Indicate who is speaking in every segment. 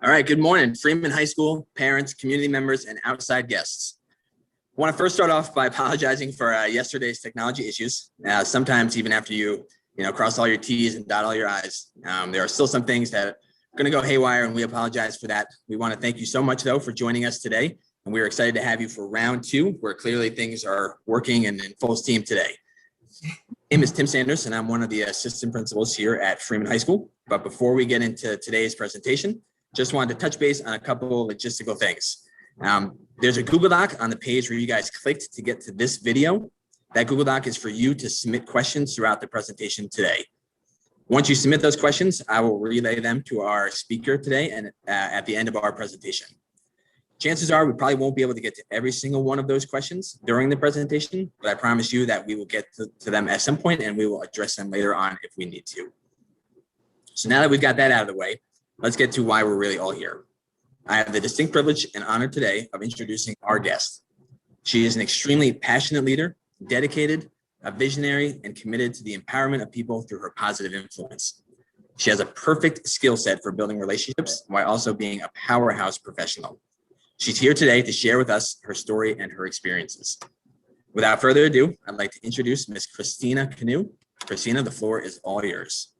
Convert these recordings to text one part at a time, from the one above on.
Speaker 1: All right, good morning, Freeman High School, parents, community members, and outside guests. I want to first start off by apologizing for yesterday's technology issues. Sometimes even after you cross all your T's and dot all your I's, there are still some things that are going to go haywire, and we apologize for that. We want to thank you so much, though, for joining us today, and we're excited to have you for round two, where clearly things are working and in full steam today. My name is Tim Sanders, and I'm one of the assistant principals here at Freeman High School. But before we get into today's presentation, just wanted to touch base on a couple logistical things. There's a Google Doc on the page where you guys clicked to get to this video. That Google Doc is for you to submit questions throughout the presentation today. Once you submit those questions, I will relay them to our speaker today and at the end of our presentation. Chances are we probably won't be able to get to every single one of those questions during the presentation, but I promise you that we will get to them at some point and we will address them later on if we need to. So now that we've got that out of the way, let's get to why we're really all here. I have the distinct privilege and honor today of introducing our guest. She is an extremely passionate leader, dedicated, a visionary, and committed to the empowerment of people through her positive influence. She has a perfect skill set for building relationships while also being a powerhouse professional. She's here today to share with us her story and her experiences. Without further ado, I'd like to introduce Ms. Christina Kanu. Christina, the floor is all yours.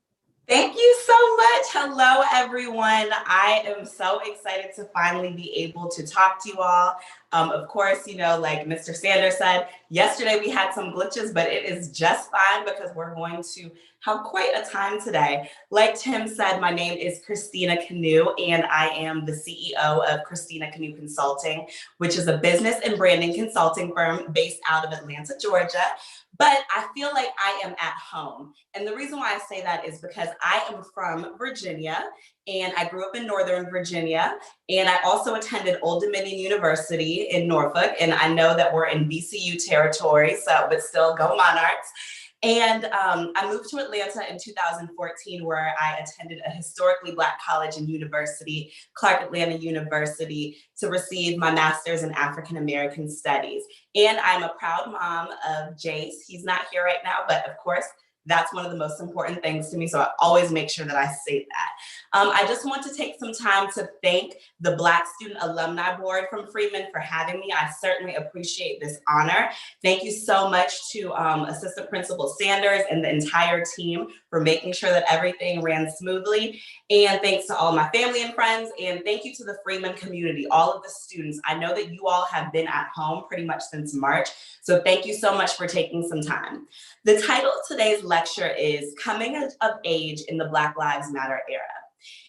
Speaker 2: Thank you so much. Hello, everyone. I am so excited to finally be able to talk to you all. Of course, like Mr. Sanders said, yesterday we had some glitches, but it is just fine because we're going to have quite a time today. Like Tim said, my name is Christina Kanu, and I am the CEO of Christina Kanu Consulting, which is a business and branding consulting firm based out of Atlanta, Georgia. But I feel like I am at home. And the reason why I say that is because I am from Virginia, and I grew up in Northern Virginia, and I also attended Old Dominion University in Norfolk, and I know that we're in BCU territory, but still go Monarchs. And I moved to Atlanta in 2014, where I attended a historically Black college and university, Clark Atlanta University, to receive my master's in African American studies. And I'm a proud mom of Jace. He's not here right now, but of course, that's one of the most important things to me. So I always make sure that I say that. I just want to take some time to thank the Black Student Alumni Board from Freeman for having me. I certainly appreciate this honor. Thank you so much to Assistant Principal Sanders and the entire team for making sure that everything ran smoothly. And thanks to all my family and friends. And thank you to the Freeman community, all of the students. I know that you all have been at home pretty much since March. So thank you so much for taking some time. The title of today's lecture is Coming of Age in the Black Lives Matter Era.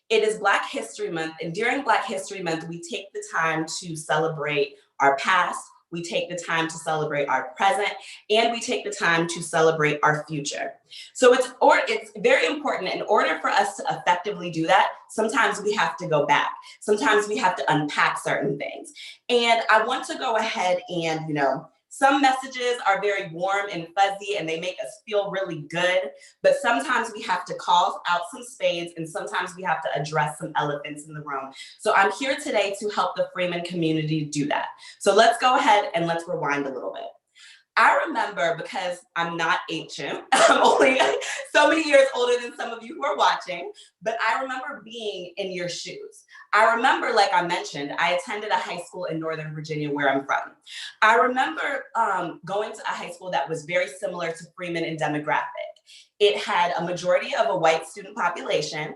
Speaker 2: It is Black History Month, and during Black History Month, we take the time to celebrate our past, we take the time to celebrate our present, and we take the time to celebrate our future. So it's very important. In order for us to effectively do that, sometimes we have to go back. Sometimes we have to unpack certain things. And I want to go ahead and, some messages are very warm and fuzzy and they make us feel really good, but sometimes we have to call out some spades and sometimes we have to address some elephants in the room. So I'm here today to help the Freeman community do that. So let's go ahead and let's rewind a little bit. I remember, because I'm not ancient, I'm only so many years older than some of you who are watching, but I remember being in your shoes. I remember, like I mentioned, I attended a high school in Northern Virginia where I'm from. I remember going to a high school that was very similar to Freeman in demographic. It had a majority of a white student population.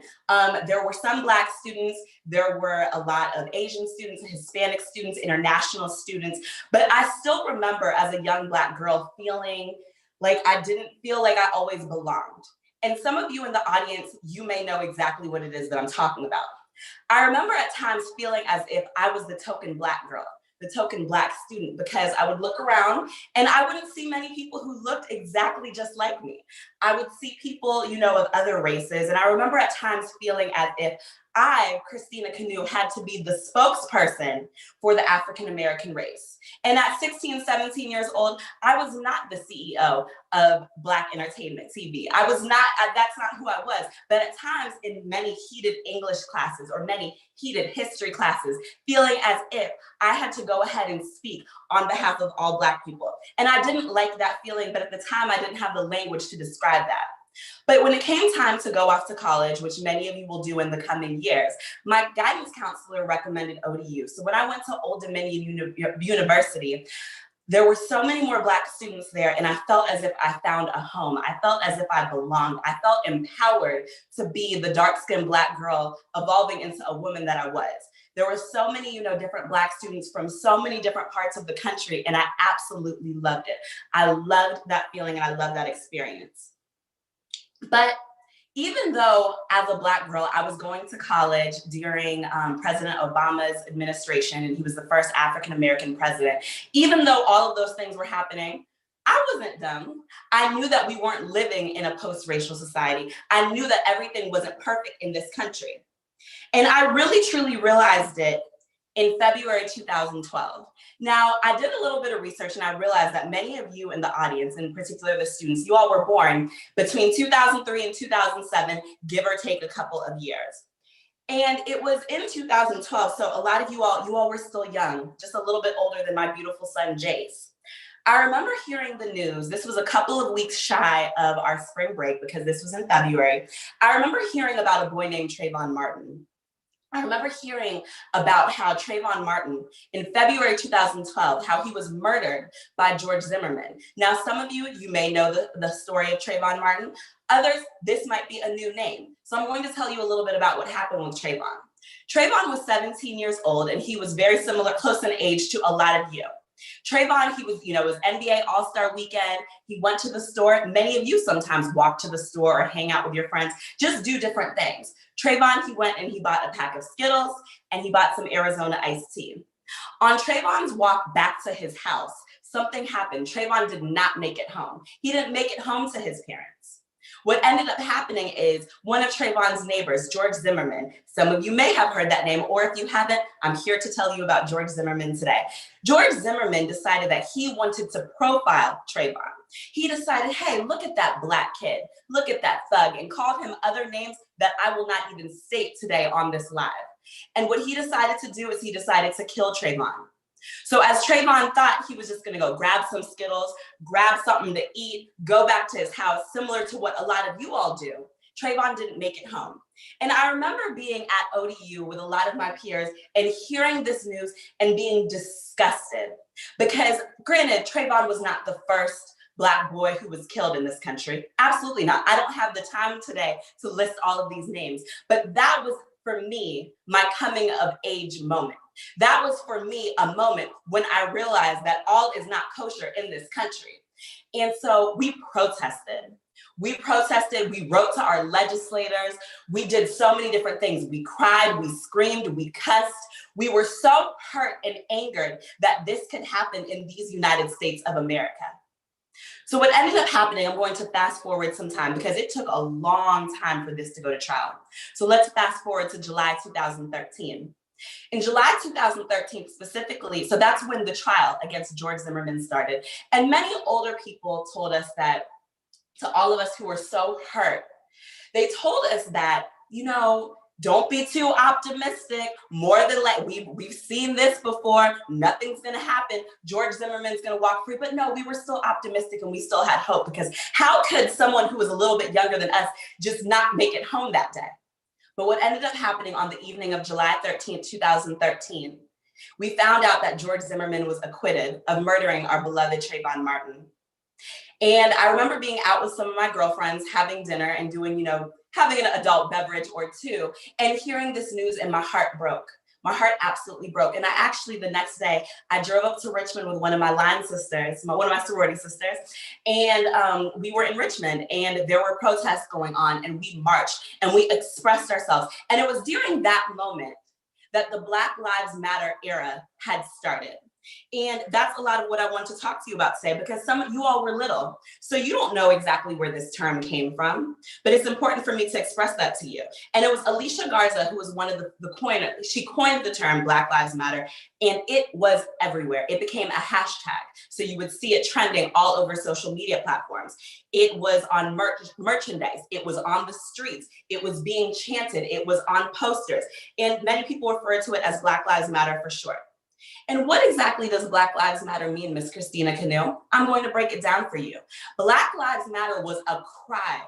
Speaker 2: There were some Black students. There were a lot of Asian students, Hispanic students, international students. But I still remember as a young Black girl feeling like I didn't feel like I always belonged. And some of you in the audience, you may know exactly what it is that I'm talking about. I remember at times feeling as if I was the token Black girl, the token Black student, because I would look around and I wouldn't see many people who looked exactly just like me. I would see people, of other races. And I remember at times feeling as if I, Christina Kanu, had to be the spokesperson for the African American race. And at 16, 17 years old, I was not the CEO of Black Entertainment TV. I was not, that's not who I was. But at times in many heated English classes or many heated history classes, feeling as if I had to go ahead and speak on behalf of all Black people. And I didn't like that feeling, but at the time I didn't have the language to describe that. But when it came time to go off to college, which many of you will do in the coming years, my guidance counselor recommended ODU. So when I went to Old Dominion University, there were so many more Black students there, and I felt as if I found a home. I felt as if I belonged. I felt empowered to be the dark-skinned Black girl evolving into a woman that I was. There were so many, different Black students from so many different parts of the country, and I absolutely loved it. I loved that feeling, and I loved that experience. But even though as a Black girl, I was going to college during President Obama's administration, and he was the first African-American president, even though all of those things were happening, I wasn't dumb. I knew that we weren't living in a post-racial society. I knew that everything wasn't perfect in this country. And I really, truly realized it in February 2012. Now, I did a little bit of research and I realized that many of you in the audience, in particular the students, you all were born between 2003 and 2007, give or take a couple of years. And it was in 2012, so a lot of you all were still young, just a little bit older than my beautiful son, Jace. I remember hearing the news. This was a couple of weeks shy of our spring break because this was in February. I remember hearing about a boy named Trayvon Martin. I remember hearing about how Trayvon Martin in February 2012, how he was murdered by George Zimmerman. Now, some of you may know the story of Trayvon Martin. Others, this might be a new name. So I'm going to tell you a little bit about what happened with Trayvon. Trayvon was 17 years old and he was very similar, close in age to a lot of you. Trayvon, he was, it was NBA All-Star weekend. He went to the store. Many of you sometimes walk to the store or hang out with your friends, just do different things. Trayvon, he went and he bought a pack of Skittles and he bought some Arizona iced tea. On Trayvon's walk back to his house, something happened. Trayvon did not make it home. He didn't make it home to his parents. What ended up happening is one of Trayvon's neighbors, George Zimmerman, some of you may have heard that name, or if you haven't, I'm here to tell you about George Zimmerman today. George Zimmerman decided that he wanted to profile Trayvon. He decided, hey, look at that Black kid, look at that thug, and called him other names that I will not even state today on this live. And what he decided to do is he decided to kill Trayvon. So as Trayvon thought he was just gonna go grab some Skittles, grab something to eat, go back to his house, similar to what a lot of you all do, Trayvon didn't make it home. And I remember being at ODU with a lot of my peers and hearing this news and being disgusted. Because granted, Trayvon was not the first Black boy who was killed in this country. Absolutely not. I don't have the time today to list all of these names, but that was, for me, my coming of age moment. That was for me a moment when I realized that all is not kosher in this country. And so we protested. We wrote to our legislators. We did so many different things. We cried, we screamed, we cussed. We were so hurt and angered that this could happen in these United States of America. So what ended up happening, I'm going to fast forward some time because it took a long time for this to go to trial. So let's fast forward to July 2013. In July 2013 specifically, so that's when the trial against George Zimmerman started. And many older people told us that, to all of us who were so hurt, they told us that, don't be too optimistic. More than we've seen this before. Nothing's gonna happen. George Zimmerman's gonna walk free. But no, we were still optimistic and we still had hope, because how could someone who was a little bit younger than us just not make it home that day? But what ended up happening on the evening of July 13th, 2013, we found out that George Zimmerman was acquitted of murdering our beloved Trayvon Martin. And I remember being out with some of my girlfriends, having dinner and doing, having an adult beverage or two, and hearing this news, and my heart broke. My heart absolutely broke. And I actually, the next day, I drove up to Richmond with one of my line sisters, one of my sorority sisters, and we were in Richmond and there were protests going on and we marched and we expressed ourselves. And it was during that moment that the Black Lives Matter era had started. And that's a lot of what I want to talk to you about today, because some of you all were little, so you don't know exactly where this term came from, but it's important for me to express that to you. And it was Alicia Garza who was one of the coiners. She coined the term Black Lives Matter, and it was everywhere. It became a hashtag. So you would see it trending all over social media platforms. It was on merchandise. It was on the streets. It was being chanted. It was on posters. And many people refer to it as Black Lives Matter for short. And what exactly does Black Lives Matter mean, Miss Christina Kanu? I'm going to break it down for you. Black Lives Matter was a cry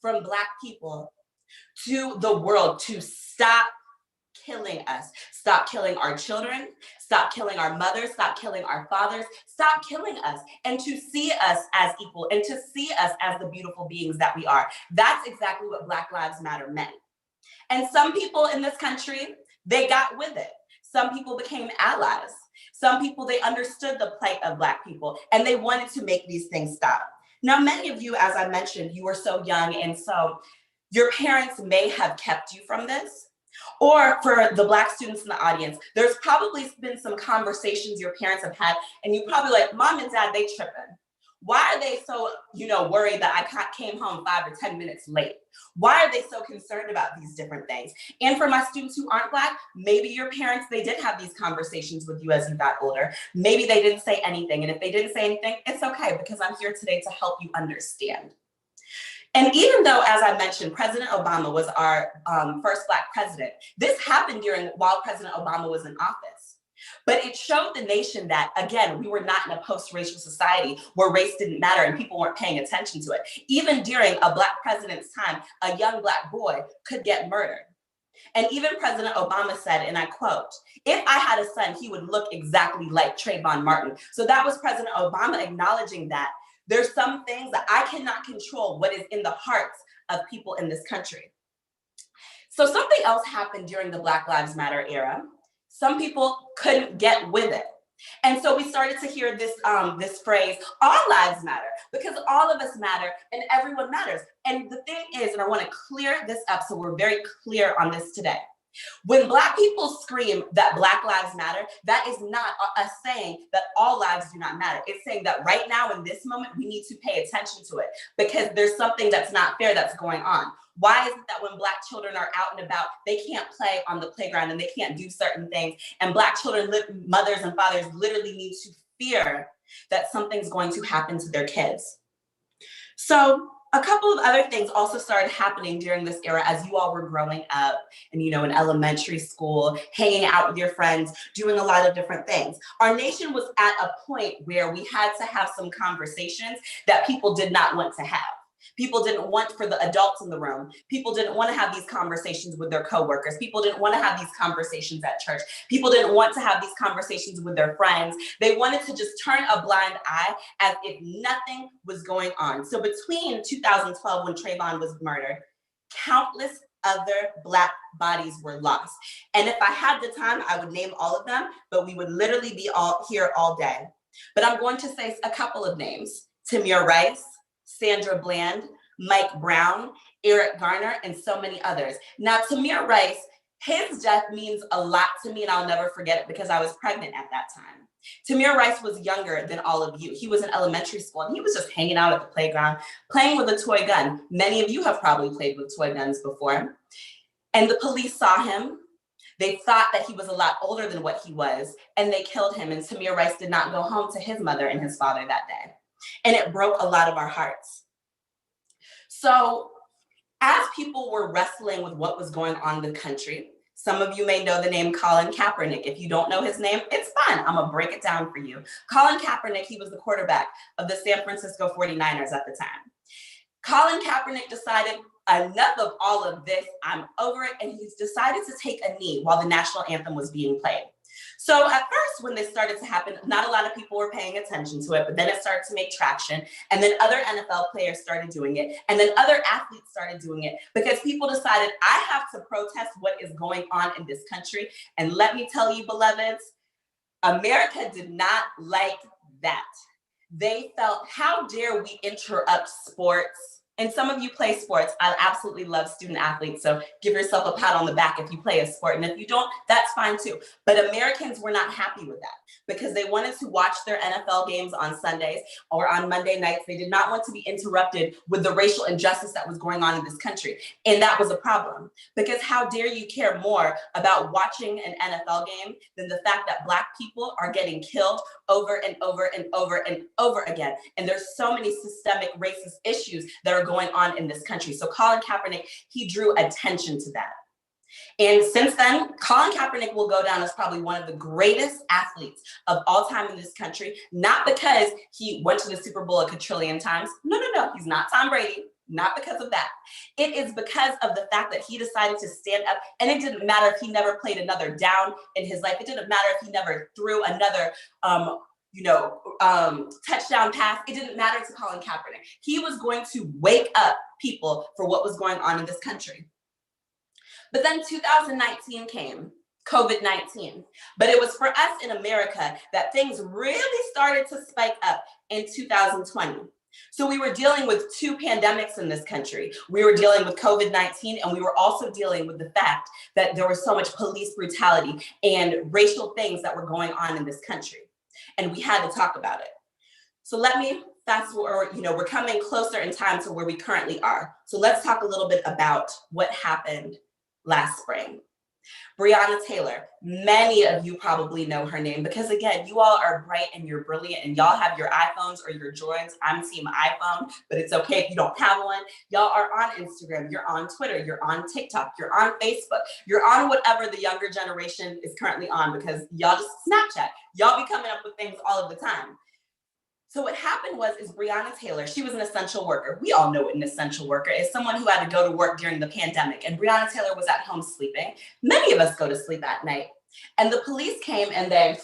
Speaker 2: from Black people to the world to stop killing us, stop killing our children, stop killing our mothers, stop killing our fathers, stop killing us, and to see us as equal and to see us as the beautiful beings that we are. That's exactly what Black Lives Matter meant. And some people in this country, they got with it. Some people became allies. Some people, they understood the plight of Black people and they wanted to make these things stop. Now, many of you, as I mentioned, you were so young, and so your parents may have kept you from this. Or for the Black students in the audience, there's probably been some conversations your parents have had, and you probably like, Mom and Dad, they tripping. Why are they so, worried that I came home 5 or 10 minutes late? Why are they so concerned about these different things? And for my students who aren't Black, maybe your parents, they did have these conversations with you as you got older. Maybe they didn't say anything. And if they didn't say anything, it's okay, because I'm here today to help you understand. And even though, as I mentioned, President Obama was our first Black president, this happened while President Obama was in office. But it showed the nation that, again, we were not in a post-racial society where race didn't matter and people weren't paying attention to it. Even during a Black president's time, a young Black boy could get murdered. And even President Obama said, and I quote, "If I had a son, he would look exactly like Trayvon Martin." So that was President Obama acknowledging that there's some things that I cannot control what is in the hearts of people in this country. So something else happened during the Black Lives Matter era. Some people couldn't get with it. And so we started to hear this phrase, all lives matter, because all of us matter and everyone matters. And the thing is, and I want to clear this up so we're very clear on this today. When Black people scream that Black lives matter, that is not us saying that all lives do not matter. It's saying that right now in this moment, we need to pay attention to it because there's something that's not fair that's going on. Why is it that when Black children are out and about, they can't play on the playground and they can't do certain things? And Black children, mothers and fathers literally need to fear that something's going to happen to their kids. So a couple of other things also started happening during this era as you all were growing up and, in elementary school, hanging out with your friends, doing a lot of different things. Our nation was at a point where we had to have some conversations that people did not want to have. People didn't want for the adults in the room. People didn't want to have these conversations with their coworkers. People didn't want to have these conversations at church. People didn't want to have these conversations with their friends. They wanted to just turn a blind eye as if nothing was going on. So between 2012, when Trayvon was murdered, countless other Black bodies were lost. And if I had the time, I would name all of them, but we would literally be all here all day. But I'm going to say a couple of names: Tamir Rice, Sandra Bland, Mike Brown, Eric Garner, and so many others. Now, Tamir Rice, his death means a lot to me, and I'll never forget it because I was pregnant at that time. Tamir Rice was younger than all of you. He was in elementary school, and he was just hanging out at the playground, playing with a toy gun. Many of you have probably played with toy guns before. And the police saw him. They thought that he was a lot older than what he was, and they killed him. And Tamir Rice did not go home to his mother and his father that day. And it broke a lot of our hearts. So as people were wrestling with what was going on in the country, some of you may know the name Colin Kaepernick. If you don't know his name, it's fine. I'm gonna break it down for you. Colin Kaepernick, he was the quarterback of the San Francisco 49ers at the time. Colin Kaepernick decided, enough of all of this, I'm over it, and he's decided to take a knee while the national anthem was being played. So at first, when this started to happen, not a lot of people were paying attention to it, but then it started to make traction. And then other NFL players started doing it. And then other athletes started doing it because people decided, I have to protest what is going on in this country. And let me tell you, beloveds, America did not like that. They felt, how dare we interrupt sports? And some of you play sports. I absolutely love student athletes. So give yourself a pat on the back if you play a sport. And if you don't, that's fine too. But Americans were not happy with that because they wanted to watch their NFL games on Sundays or on Monday nights. They did not want to be interrupted with the racial injustice that was going on in this country. And that was a problem because how dare you care more about watching an NFL game than the fact that Black people are getting killed over and over and over and over again. And there's so many systemic racist issues that are going on in this country. So Colin Kaepernick, he drew attention to that. And since then, Colin Kaepernick will go down as probably one of the greatest athletes of all time in this country, not because he went to the Super Bowl a quadrillion times. No, he's not Tom Brady. not because of that. It is because of the fact that he decided to stand up, and it didn't matter if he never played another down in his life. It didn't matter if he never threw another touchdown pass. It didn't matter to Colin Kaepernick. He was going to wake up people for what was going on in this country. But then 2019 came, COVID-19. But it was for us in America that things really started to spike up in 2020. So we were dealing with two pandemics in this country. We were dealing with COVID-19, and we were also dealing with the fact that there was so much police brutality and racial things that were going on in this country. And we had to talk about it. So let me fast forward, we're coming closer in time to where we currently are. So let's talk a little bit about what happened last spring. Breonna Taylor, many of you probably know her name because again, you all are bright and you're brilliant and y'all have your iPhones or your Jordans. I'm team iPhone, but it's okay if you don't have one. Y'all are on Instagram, you're on Twitter, you're on TikTok, you're on Facebook, you're on whatever the younger generation is currently on because y'all just Snapchat. Y'all be coming up with things all of the time. So what happened is Breonna Taylor, she was an essential worker. We all know what an essential worker is, someone who had to go to work during the pandemic. And Breonna Taylor was at home sleeping. Many of us go to sleep at night. And the police came and they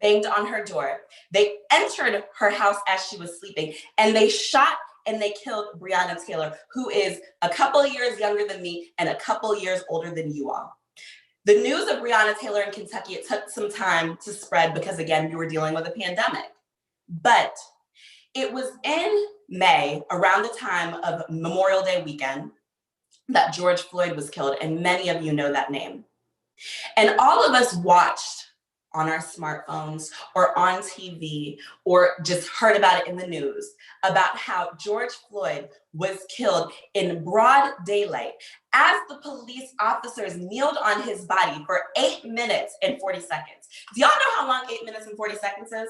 Speaker 2: banged on her door. They entered her house as she was sleeping and they shot and they killed Breonna Taylor, who is a couple of years younger than me and a couple of years older than you all. The news of Breonna Taylor in Kentucky, it took some time to spread because again, we were dealing with a pandemic. But it was in May, around the time of Memorial Day weekend, that George Floyd was killed, and many of you know that name. And all of us watched on our smartphones or on TV or just heard about it in the news about how George Floyd was killed in broad daylight as the police officers kneeled on his body for 8 minutes and 40 seconds. Do y'all know how long 8 minutes and 40 seconds is?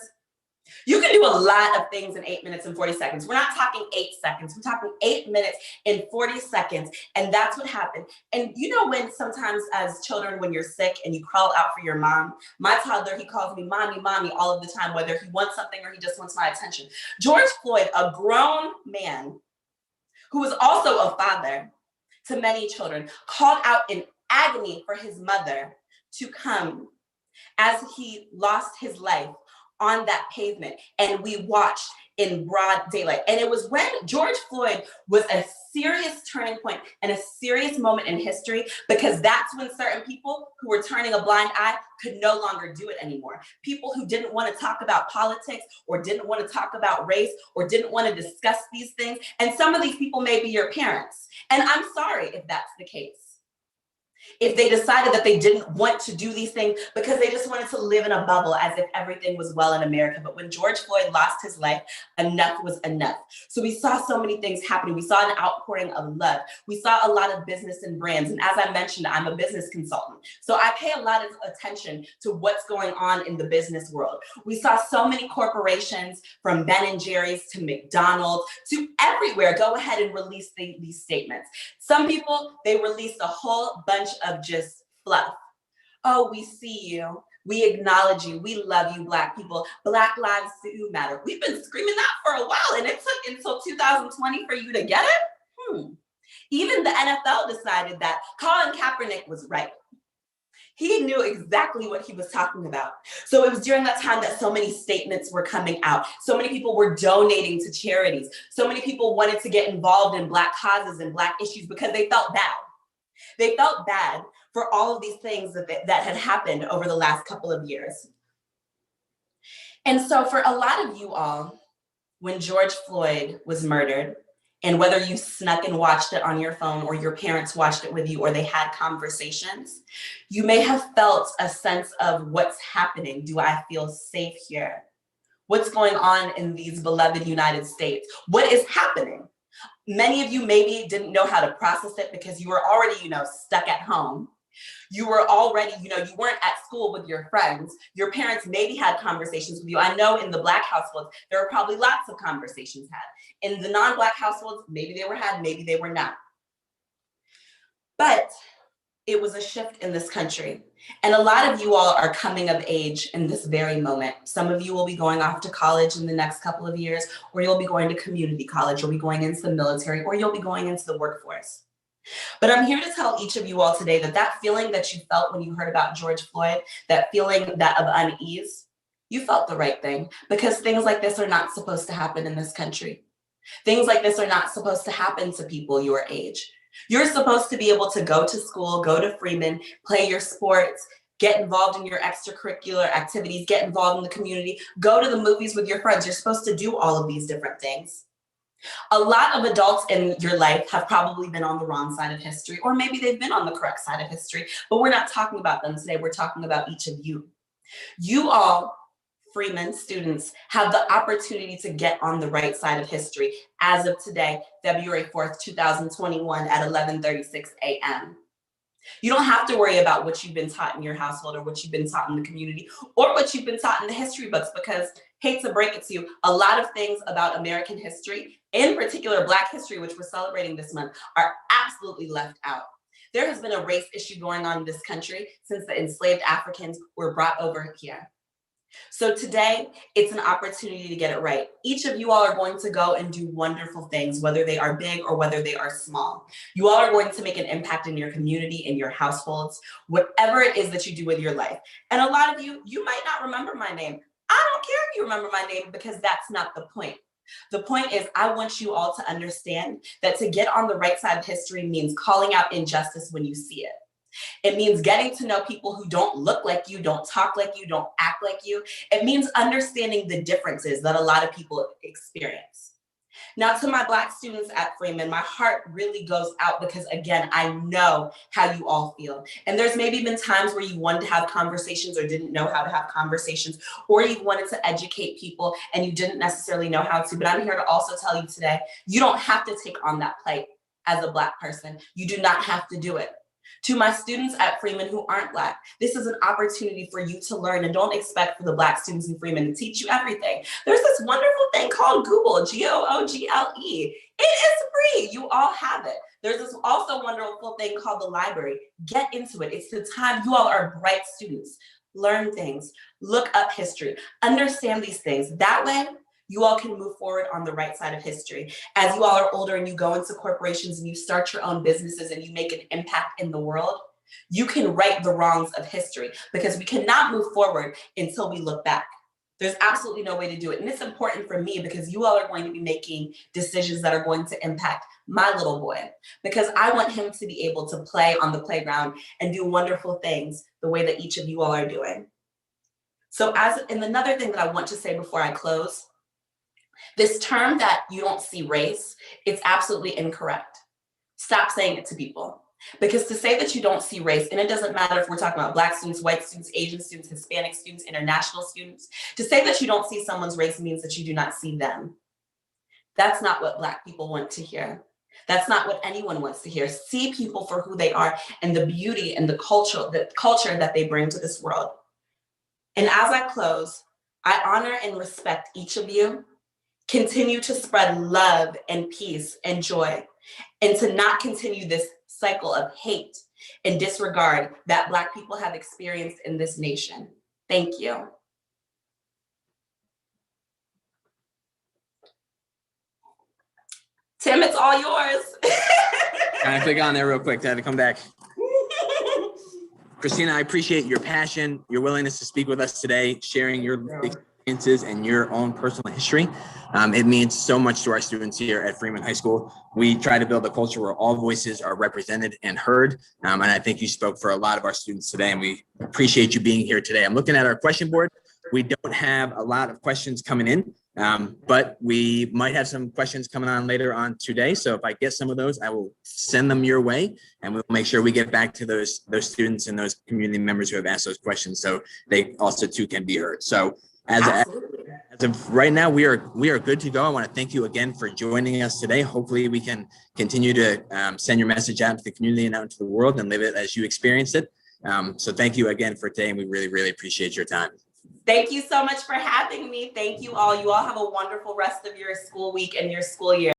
Speaker 2: You can do a lot of things in 8 minutes and 40 seconds. We're not talking 8 seconds. We're talking 8 minutes and 40 seconds. And that's what happened. And you know when sometimes as children, when you're sick and you crawl out for your mom, my toddler, he calls me mommy, mommy all of the time, whether he wants something or he just wants my attention. George Floyd, a grown man who was also a father to many children, called out in agony for his mother to come as he lost his life on that pavement, and we watched in broad daylight. And it was when George Floyd was a serious turning point and a serious moment in history, because that's when certain people who were turning a blind eye could no longer do it anymore. People who didn't want to talk about politics or didn't want to talk about race or didn't want to discuss these things. And some of these people may be your parents. And I'm sorry if that's the case. If they decided that they didn't want to do these things because they just wanted to live in a bubble as if everything was well in America. But when George Floyd lost his life, enough was enough. So we saw so many things happening. We saw an outpouring of love. We saw a lot of business and brands. And as I mentioned, I'm a business consultant. So I pay a lot of attention to what's going on in the business world. We saw so many corporations from Ben & Jerry's to McDonald's to everywhere go ahead and release these statements. Some people, they released a whole bunch of just fluff. Oh, we see you. We acknowledge you. We love you, Black people. Black lives do matter. We've been screaming that for a while, and it took until 2020 for you to get it? Even the NFL decided that Colin Kaepernick was right. He knew exactly what he was talking about. So it was during that time that so many statements were coming out. So many people were donating to charities. So many people wanted to get involved in Black causes and Black issues because they felt bad. They felt bad for all of these things that had happened over the last couple of years. And so for a lot of you all, when George Floyd was murdered, and whether you snuck and watched it on your phone or your parents watched it with you or they had conversations, you may have felt a sense of what's happening. Do I feel safe here? What's going on in these beloved United States? What is happening? Many of you maybe didn't know how to process it because you were already, stuck at home. You were already, you weren't at school with your friends. Your parents maybe had conversations with you. I know in the Black households, there were probably lots of conversations had. In the non-Black households, maybe they were had, maybe they were not. But it was a shift in this country. And a lot of you all are coming of age in this very moment. Some of you will be going off to college in the next couple of years, or you'll be going to community college, or be going into the military, or you'll be going into the workforce. But I'm here to tell each of you all today that that feeling that you felt when you heard about George Floyd, that feeling that of unease, you felt the right thing, because things like this are not supposed to happen in this country. Things like this are not supposed to happen to people your age. You're supposed to be able to go to school, go to Freeman, play your sports, get involved in your extracurricular activities, get involved in the community, go to the movies with your friends. You're supposed to do all of these different things. A lot of adults in your life have probably been on the wrong side of history, or maybe they've been on the correct side of history, but we're not talking about them today. We're talking about each of you. You all, Freeman students, have the opportunity to get on the right side of history as of today, February 4th, 2021 at 11:36 a.m. You don't have to worry about what you've been taught in your household, or what you've been taught in the community, or what you've been taught in the history books, because, hate to break it to you, a lot of things about American history, in particular Black history, which we're celebrating this month, are absolutely left out. There has been a race issue going on in this country since the enslaved Africans were brought over here. So today, it's an opportunity to get it right. Each of you all are going to go and do wonderful things, whether they are big or whether they are small. You all are going to make an impact in your community, in your households, whatever it is that you do with your life. And a lot of you, you might not remember my name. I don't care if you remember my name, because that's not the point. The point is, I want you all to understand that to get on the right side of history means calling out injustice when you see it. It means getting to know people who don't look like you, don't talk like you, don't act like you. It means understanding the differences that a lot of people experience. Now, to my Black students at Freeman, my heart really goes out, because, again, I know how you all feel. And there's maybe been times where you wanted to have conversations or didn't know how to have conversations, or you wanted to educate people and you didn't necessarily know how to. But I'm here to also tell you today, you don't have to take on that plight as a Black person. You do not have to do it. To my students at Freeman who aren't Black, this is an opportunity for you to learn, and don't expect for the Black students in Freeman to teach you everything. There's this wonderful thing called Google, Google. It is free. You all have it. There's this also wonderful thing called the library. Get into it. It's the time. You all are bright students. Learn things, look up history, understand these things. That way, you all can move forward on the right side of history. As you all are older and you go into corporations and you start your own businesses and you make an impact in the world, you can right the wrongs of history, because we cannot move forward until we look back. There's absolutely no way to do it. And it's important for me, because you all are going to be making decisions that are going to impact my little boy, because I want him to be able to play on the playground and do wonderful things the way that each of you all are doing. So and another thing that I want to say before I close, this term that you don't see race, it's absolutely incorrect. Stop saying it to people. Because to say that you don't see race, and it doesn't matter if we're talking about Black students, white students, Asian students, Hispanic students, international students, to say that you don't see someone's race means that you do not see them. That's not what Black people want to hear. That's not what anyone wants to hear. See people for who they are and the beauty and the culture that they bring to this world. And as I close, I honor and respect each of you. Continue to spread love and peace and joy, and to not continue this cycle of hate and disregard that Black people have experienced in this nation. Thank you. Tim, it's all yours.
Speaker 1: Can I click on there real quick? I had to come back. Christina, I appreciate your passion, your willingness to speak with us today, sharing your experiences and your own personal history. It means so much to our students here at Freeman High School. We try to build a culture where all voices are represented and heard. And I think you spoke for a lot of our students today, and we appreciate you being here today. I'm looking at our question board. We don't have a lot of questions coming in, but we might have some questions coming on later on today. So if I get some of those, I will send them your way, and we'll make sure we get back to those students and those community members who have asked those questions, so they also too can be heard. So as of right now, we are good to go. I want to thank you again for joining us today. Hopefully we can continue to send your message out to the community and out into the world and live it as you experienced it. So thank you again for today, and we really, really appreciate your time.
Speaker 2: Thank you so much for having me. Thank you all. You all have a wonderful rest of your school week and your school year.